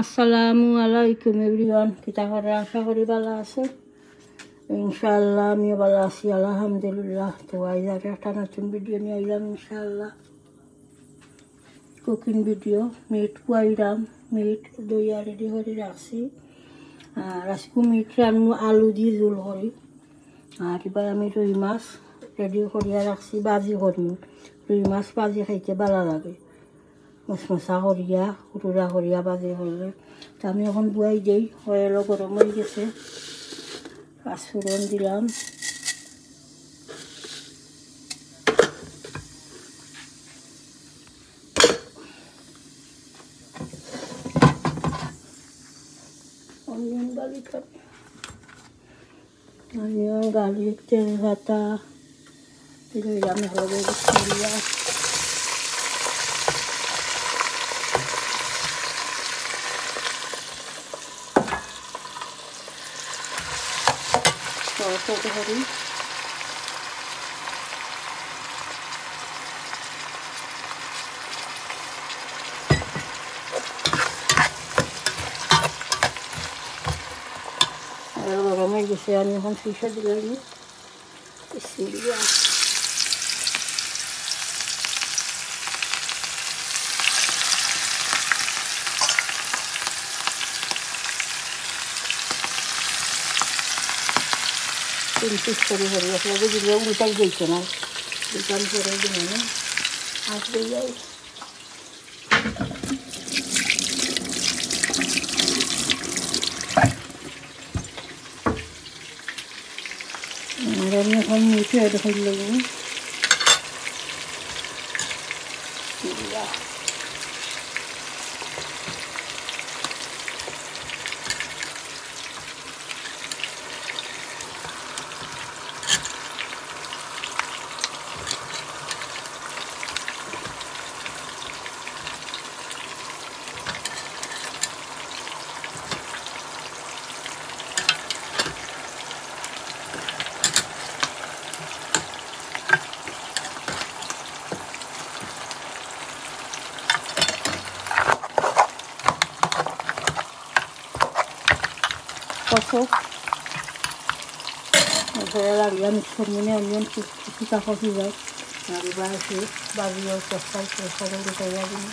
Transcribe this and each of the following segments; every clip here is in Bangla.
আসসালামু আলাইকুম এভরিওয়ান, কিতা করে আশা করি ভালো আছে। ইনশাআল্লাহ আমিও ভালো আছি, আলহামদুলিল্লাহ। তো আজ আর একটা নতুন ভিডিও নিয়ে আইলাম ইনশাআল্লাহ, কুকিং ভিডিও। মিট কুয়াইলাম, মিট দইয়া রেডি করে রাখছি। আর আজকে মিট রান্না আলু দিয়ে জোল করি। আর এবার আমি রুই মাছ রেডি করিয়া রাখছি, বাজি করি। রুই মাছ বাজি খাইতে ভালো লাগে, মশমশা করিয়া কুটুরা করিয়া বাজে করলে। তো আমি এখন বুয়াই দিই, অয়েলও গরম হয়ে গেছে। পাঁচফোড়ন দিলাম, অনিয়ন গার্লিক তেজপাতা দিলাম, হলুদ দিয়া করি। গরম হয়ে গেছে, আমি এখন সরিষা দিলাম। পিস করে হরি আপনাকে দিলে উল্টাই দিয়েছে না, উল্টান করে দিলে না আসবে যাই। আর আমি এখন মিঠে এটা খাইলে লাগবে। কষক ধরে লাগলে মিক্সার মিনে অনিয়ন কিছুটা কষি যায়। আর এবার এসে বাজিও কষাই কষাই উঠাইয়া দিন।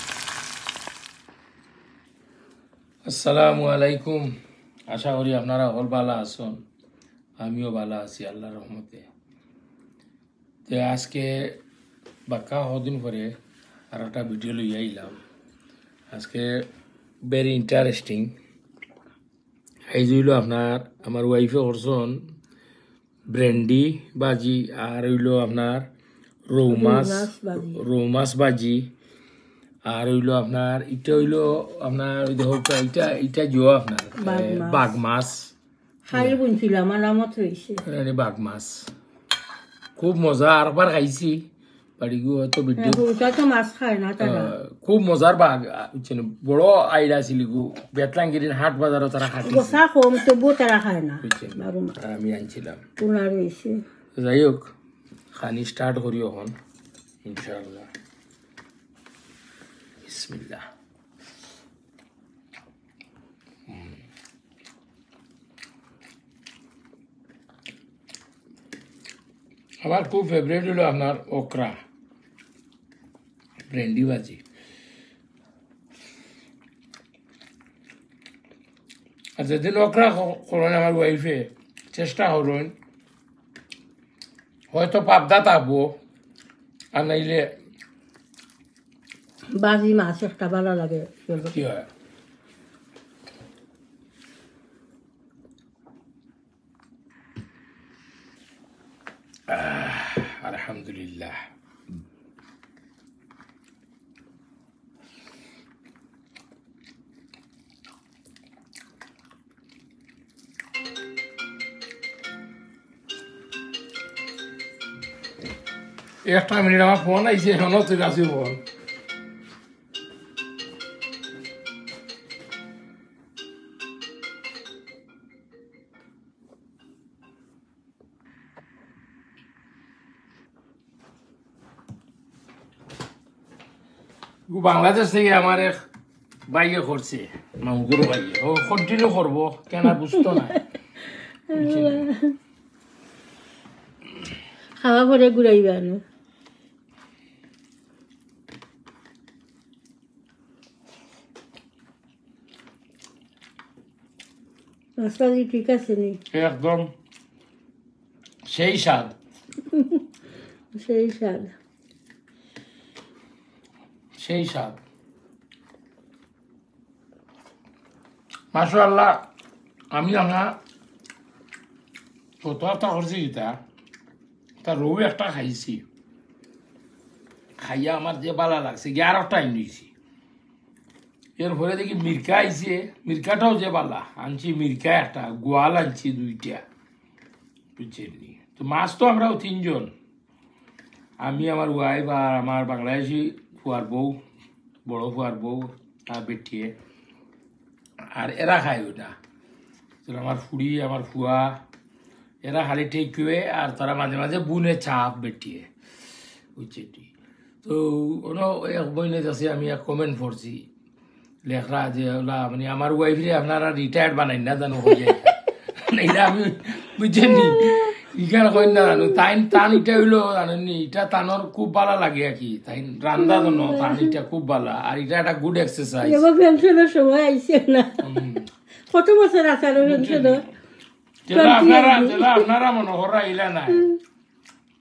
আসসালামু আলাইকুম, আশা করি আপনারা সকল ভালো আছেন। আমিও ভালো আছি আল্লাহর রহমতে। তো আজকে বাক্কা কদিন পরে আর একটা ভিডিও লইয়া আইলাম। আজকে ভেরি ইন্টারেস্টিং। এই হইল আপনার আমার ওয়াইফে করছেন ব্রেন্ডি বাজি, আর হইল আপনার রৌ মাছ বাজি, আর হইল আপনার এটা হইল আপনার এটা জিও আপনার বাঘ মাছ খাই বুনছিলাম, আমার নামত হয়েছে বাঘ মাছ। খুব মজা, আরবার খাইছি বাড়ি গিয়ে হয়তো ভিডিও। মাছ খায় না তারা, খুব মজার বাঘ, বড় আইডা ছিল গু বেতলাঙ্গিরির হাট বাজারও তারা খাটি কম, তবুও তারা খায় না। আর আমি আনছিলাম। যাই হোক, খানি স্টার্ট করি এখন ইনশাআল্লাহ। বিসমিল্লাহ। আমার খুব ফেভারিট হলো আপনার ওকরা ব্রেন্ডি ভাজি। আর যেদিন ওকরা করেন আমার ওয়াইফে চেষ্টা করুন, হয়তো পাবদা থাকবো, আর নাইলে বাজি মাছ একটা ভালো লাগে। কি হয় আলহামদুলিল্লাহ। একটা মিনিট আমার ফোন আইছে, এখনো তুই আছি ফোন। বাংলাদেশ থেকে আমার এক বাইয়ে করছে মামুগুরু বাইয়ে ও কন্টিনিউ করবো কেন বুঝতো না খাওয়া পরে ঘুরাইবা না মাছটা ঠিক আছে নি একদম সেই স্বাদ সেই স্বাদ সেই স্বাদ মাশাআল্লাহ আমি আমরা কত একটা করছি এটা তা রৌ একটা খাইছি খাইয়া আমার যে বালা লাগছে 11টা নিয়েছি এরপরে দেখি মির্কা আইছে মির্কাটাও যে বালা আনছি মির্কা একটা গোয়াল আনছি 2টা বুঝছেন তো মাছ তো আমরাও 3জন আমি আমার ওয়াইফ আর আমার বাংলাদেশি ফুয়ার বউ বড় ফুয়ার বউ আর বেটিয়ে আর এরা খায় ওটা আমার ফুড়ি আমার ফুয়া এরা খালি টেকুয়ে আর তারা মাঝে মাঝে বুনে চাপ বেটিয়ে বুঝছেন তো এক বইনে আছে আমি এক কমেন্ট করছি লেখরা যে ওলা মানে আমার ওয়াইফরে আপনারা রিটায়ার্ড বানাই না জানো হয়ে যায় এটা আমি বুঝছেন নি ইখানে কই না জানো টান এটা হইলো জানেননি এটা টানোর খুব ভালো লাগে আর কি তাই রান্দা জন্য টান এটা খুব ভালো আর এটা একটা গুড এক্সারসাইজ এবার পেনশনের সময় আইছে না কত বছর আছে আর পেনশনের আপনারা মনে করা ইলা নাই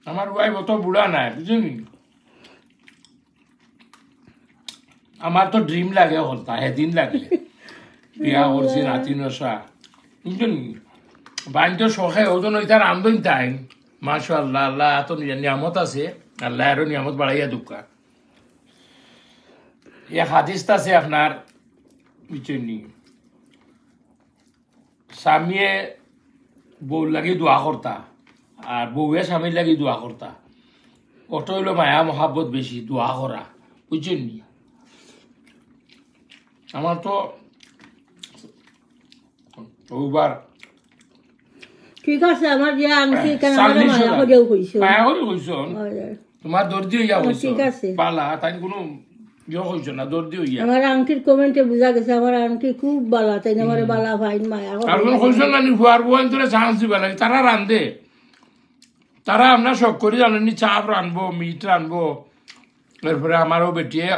আমার ওয়াইফ অত বুড়া নাই বুঝছেন আমার তো ড্রিম লাগে হলতা সেদিন লাগলে বিয়া করছি নাতি নশা বুঝছেন বাইন তো শখে ওজন ওইটার আন্দোলন তাই মাশাআল্লাহ আল্লাহ এত নিয়ামত আছে আল্লাহ আরো নিয়ামত বাড়াইয়া দুঃখা এক হাদিস আছে আপনার বুঝছেন স্বামীয়ে বউ লাগি দোয়া করতা আর বউয়ে স্বামীর লাগি দোয়া করতা অত হইলো মায়া মহাব্বত বেশি দোয়া করা বুঝছেন নি আমার তো ওবার ঠিক আছে আমার যে আনছি কেন আমার মায়া করেও কইছো মায়া করে কইছো তোমার দর্দি হইয়া কইছো ঠিক আছে পালা তাই কোনো ইয়ে কইছো না দর্দি হইয়া আমার আংটির কমেন্টে বুঝা গেছে আমার আংটি খুব বালা তাই আমার বালা ভাই মায়া আর কোনো কইছো না নি ফুয়ার বউ তোরে চান্স দিবা লাগে তারা রান্ধে তারা আমরা শখ করি জানেননি চাপ রানবো মিট রানবো এরপরে আমারও বেটিয়ে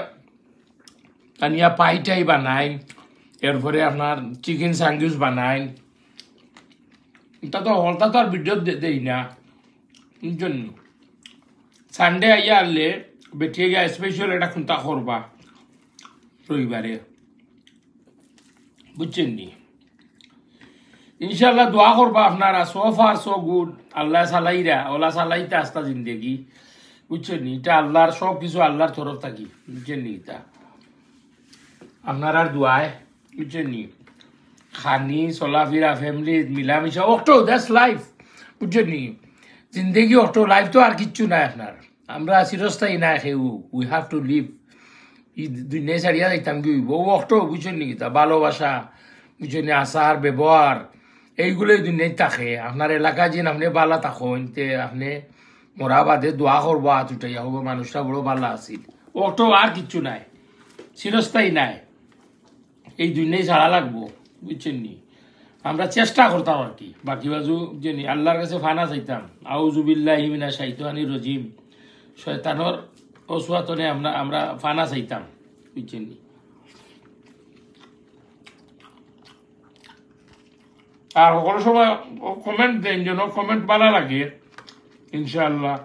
আনিয়া পাইটাই বানাই এরপরে আপনার চিকেন স্যান্ডউইচ বানাই এটা তো হলতা তো আর ভিডিও দেই না জন্য সানডে আইয়া আনলে বেটিয়ে গিয়া স্পেশাল একটা খুঁতা করবা রবিবারে বুঝছেন নি ইনশাল্লাহ দোয়া করবা আপনারা সো ফার সো গুড আল্লাহ সালাইরা ওলা সালাইতে আস্তা জিন্দেগি বুঝছেন নি এটা আল্লাহর সব কিছু আল্লাহর তরফ থাকি বুঝছেন নি এটা আপনার আর দোয়ায় বুঝছেন নি খানি চলাফেরা ফ্যামিলি মিলামিশা অটো দ্যাটস লাইফ বুঝছেন নি জিন্দেগি অটো লাইফ তো আর কিচ্ছু নাই আপনার আমরা চিরস্থায়ী নাই খেউ উই হ্যাভ টু লিভ ই দুনিয়ায় ছাড়িয়া যাইতাম কি হইব ও অটো বুঝছেন নি তা ভালোবাসা বুঝছেন নি আচার ব্যবহার এইগুলোই দুনিয়ায় থাকে আপনার এলাকায় যেন আপনি বালা থাকেন তে আপনি মরা বাদে দোয়া করবো হাত উঠাইয়া হবো মানুষটা বড় ভালো আছিল অটো আর কিচ্ছু নাই চিরস্থায়ী নাই এই দুনিয়ায় ছাড়া লাগবো বুঝছেন নি আমরা চেষ্টা করতাম আর কি বাকি বাজু যে আল্লাহর কাছে ফানা চাইতাম আউযুবিল্লাহি মিনাশ শাইতানির রাজিম শয়তানের অসুয়াতনে আমরা ফানা চাইতাম বুঝছেন নি আর কোনো সময় কমেন্ট দেন যেন কমেন্ট ভালো লাগে ইনশাআল্লাহ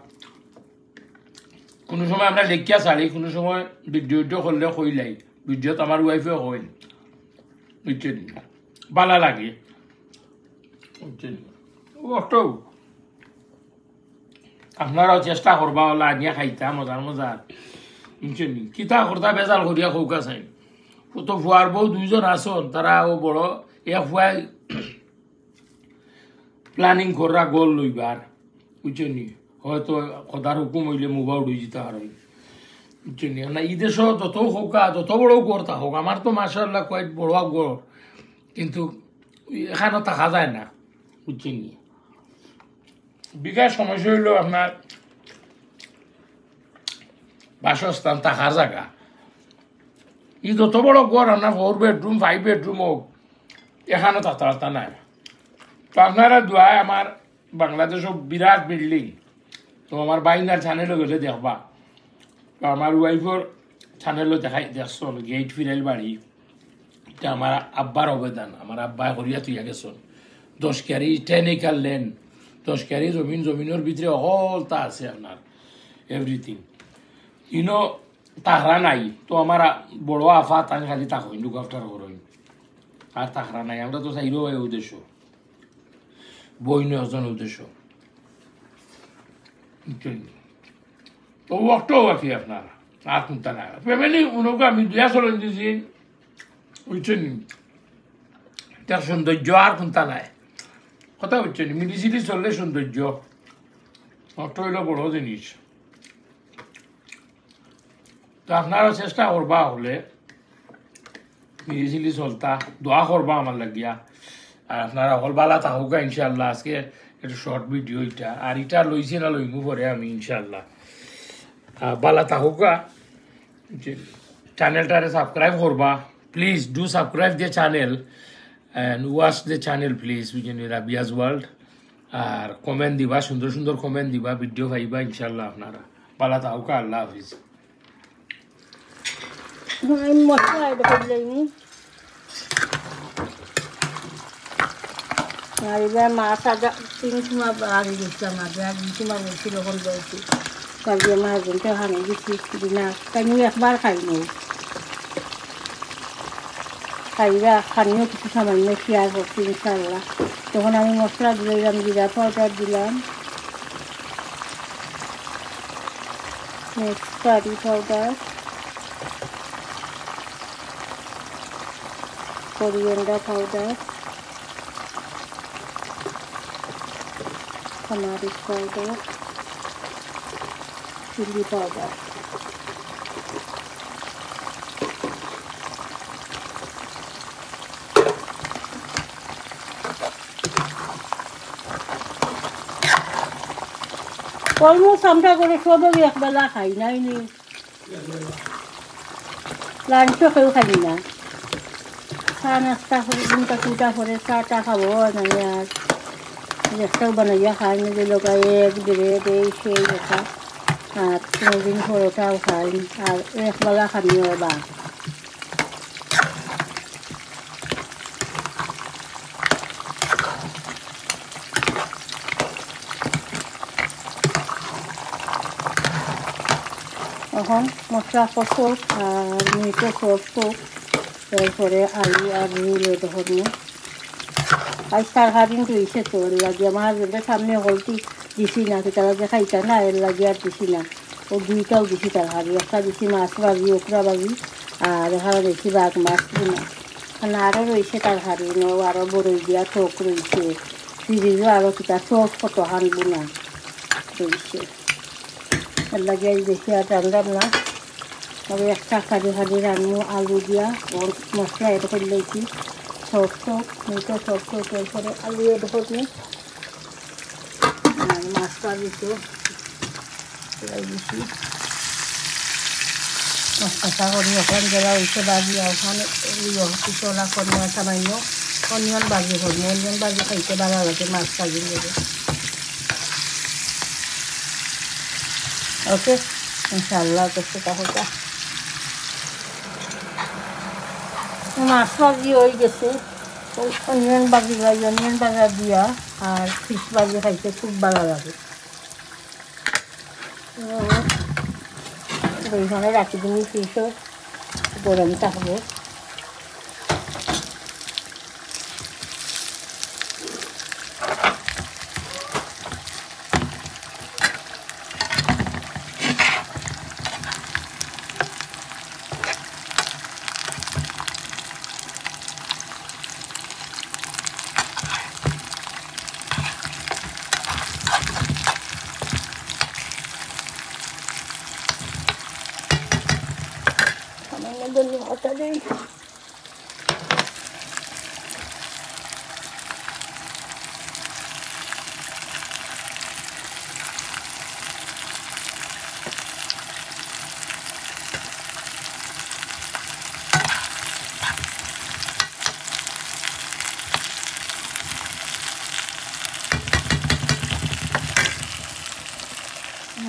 কোনো সময় আমরা লেখিয়া ছাড়ি কোনো সময় ভিডিওটো করলে কইলাই ভিডিওত আমার ওয়াইফেও কইন বুঝছেন ভালো লাগে বুঝছেন অটো আপনারাও চেষ্টা করবা ওলা আনিয়া খাইতা মজার মজার বুঝছেন কিতা করতা বেজাল করিয়া খৌকা চাই তো ফুয়ার বউ 2জন আসন তারা ও বড় এক ফুয়াই প্ল্যানিং করা গোল লইবার বুঝছেন হয়তো খোদার হুকুম হইলে মুভা উড়ে যেতে আর বুঝছেন না এই দেশ যত হোক যত বড় গড় তা হোক আমার তো মাশাআল্লাহ কয়েক বড় গড় কিন্তু এখানে থাকা যায় না বুঝছেন বিঘা সমস্যা হইল আপনার বাসস্থান থাকার জায়গা ই যত বড় ঘর আপনার 4 বেডরুম 5 বেডরুম হোক এখানে তাতা নাই। তো আপনারা দোয়ায় আমার বাংলাদেশও বিরাট বিল্ডিং, তো আমার বাইনার চ্যানেলও গেলে দেখবা। তো আমার ওয়াইফর চ্যানেলও দেখছ গেট ফিরাইল বাড়ি, এটা আমার আব্বার অবদান। আমার আব্বা করিয়া তুইয়া গেছন 10 ক্যারি 10 একর ল্যান্ড, 10 ক্যারি জমিনের ভিতরে হলতা আছে আপনার এভরিথিং। ইনো তাহরা নাই, তো আমার বড় আফা তাই খালি তাক হইন লুক আফটার করইন, আর তাহরা নাই। আমরা তো চাইরও এই উদ্দেশ্য বইন একজন উদ্দেশ্য। তো ওয়াক্তও আছে আপনার আর কোনটা নাই ফ্যামিলি উনকে আমি দুয়া চলেন দিছি বুঝছেন। তার সৌন্দর্য আর কোনটা নাই, কথা বুঝছেন। মিলিচিলি চললে সৌন্দর্য অর্থ হইল বড় জিনিস। তো আপনারা চেষ্টা করবা হলে মিলিচিলি চলতা, দোয়া করবা আমার লাগিয়া। আর আপনারা হলবালা তাহুকা ইনশাল্লাহ। আজকে একটু শর্ট ভিডিও এটা, আর এটা লইছি না লইমু পরে আমি ইনশাল্লাহ। বালা তাহুকা চ্যানেলটারে সাবস্ক্রাইব করবা please, do subscribe the channel and watch the channel please, বুঝছেন, রাবিয়াস ওয়ার্ল্ড। আর কমেন্ট দিবা, সুন্দর সুন্দর কমেন্ট দিবা, ভিডিও পাইবা ইনশাল্লাহ আপনারা। বালা তাহুকা, আল্লাহ হাফিজ। আমি মশলা এটা করলেনি আর এবার মাছ আদা 3 সময় আগে গেছিলাম, আগে আর 2 সময় বলছিল ওখান বলছি কালকে আমার হাজবেন্ডকে হানে দিচ্ছি না, তাই নিয়ে একবার খাইনি। খাইবা খানিও কিছু সামান্য শেয়ার করছি ইনশাল্লাহ। তখন আমি মশলা দিলাম, জিরা পাউডার দিলাম, curry powder, coriander powder, turmeric powder, chili powder. Almost আমরা করে সবই একবেলা খাই নাই নি, লাঞ্চও কেউ খাই না। চা নাস্তা করে দিনটা 2টা করে চাটা খাবো, মানে আর একটাও বানাইয়া খাই না, যে লোক এক ব্রেড এই সেই দেখা। আর কোনোদিন পরোটাও খাই, আর একবেলা খানিও বা এখন মশলা কষুক আর মিটও কষুক, তারপরে আলু আর রুল ধরুন। আজ তরকারি ধুইছে, তো এর লাগে আমার হাজবেন্ডের সামনে হলতি দিছি না, তারা যে খাইতা না এর লাগে আর দিছি না। ও 2টাও দিছি তরকারি, একটা দিছি মাছ ভাজি ওকরা ভাজি, আর এখানে দিছি বাঘ মাছ বোনা। এখানে আরও রয়েছে তরকারি, আরও বড়ই দিয়া ঠোক রয়েছে, ফ্রিজও আরও কিতা ঠোক কত হান বোনা রয়েছে। এর লাগে বেশি আর রান্ধাম না, তবে একটা খালি খালি রান্নু আলু দিয়া মশলা এড করে লইছি, সব মিটো সব তারপরে আলু এড করবো, মাছটা দিতে দিছি। মশলা করি ওখান যারা হয়েছে বাজি, ওখানে পিছলা কনিয়া সামান্য অনিয়ন বাজি করবো, অনিয়ন বাজি খাইতে ভালো লাগে মাছ ভাজি লাগে। ওকে ইনশাআল্লাহ করতে তাহলে মাছ ভাজি হয়ে গেছে। ওই অনিয়ন বাজি ভাই, অনিয়ন বাজা দিয়া আর ফিশ বাজি খাইতে খুব ভালো লাগে। ওইখানে রাখি দিন, ফিশও গরম থাকবো। ধন্যবাদ দিই।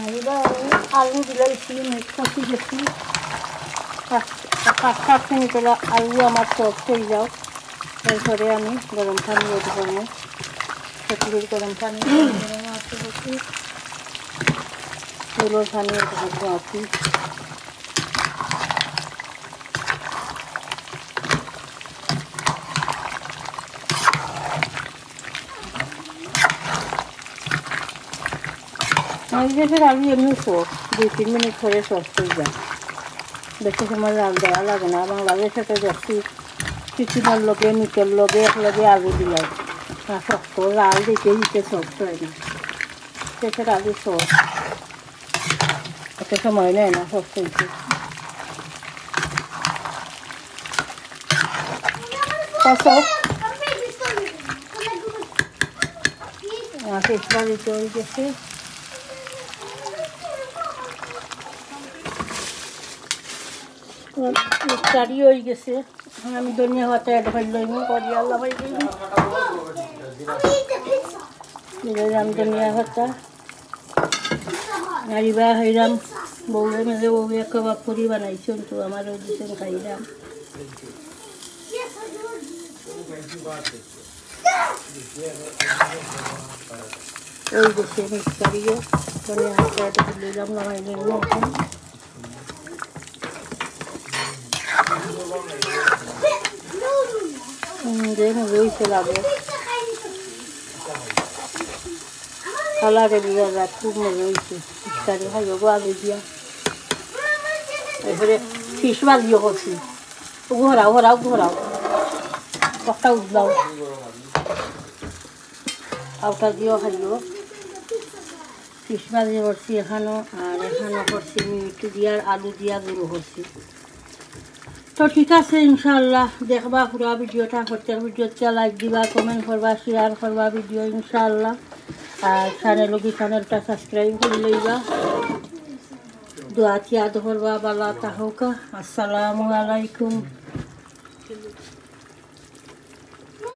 এবার আলু দিলাইছি মিট কষি গেছি 5-7 মিনিট হলে আলু আমার সফট হয়ে যাও এরপরে আমি গরম পানি রেডি করবো চটলির গরম পানি চুলোর পানি আছি দেশের আলু এমনি সফট 2-3 মিনিট পরে সফট হয়ে যায় বেশি সময় রান দেওয়া লাগে না বাংলাদেশে বেশি চিকেনের লগে মিটের লগে একলগে আলু দিলাই না শক্ত লাল দিতে দিতে সফট হয় না দেশের আলু সফট এত সময় নেয় না সফট হয়েছে চেষ্টা দিতে হয়ে গেছে ইফতারি হয়ে গেছে আমি ধনিয়া পাতা অ্যাড করে লইব করি আল্লাহ ভাই দিলাম ধনিয়া পাতা নারিবা খাইলাম বউরে মেলে বউরে কাবাব করি বানাইছেন তো আমারও দিচ্ছেন খাইলাম ওই গেছে ইফতারিও ধনিয়া পাতা অ্যাড করে লইলাম নামাই নিলাম রয়েছে লাগে কালারে দিয়া রাত খুব মনে হয়েছে ইফতারি খাইব আলু দিয়া এরপরে ফিশ ভাজিও করছি ঘোরাও ঘোরাও ঘোরাও একটা উঠলাও আউটা দিয়েও খাইব ফিশ ভাজি করছি এখানো আর এখানো করছি মিট দিয়া আলু দিয়া গুঁড়ো করছি তো ঠিক আছে ইনশাআল্লাহ দেখবা পুরা ভিডিওটা প্রত্যেক ভিডিওতে লাইক দিবা কমেন্ট করবা শেয়ার করবা ভিডিও ইনশাআল্লাহ আর চ্যানেলটা সাবস্ক্রাইব করে লইবা দোয়া তিয়াদ করবা বালা তাহকা আসসালামু আলাইকুম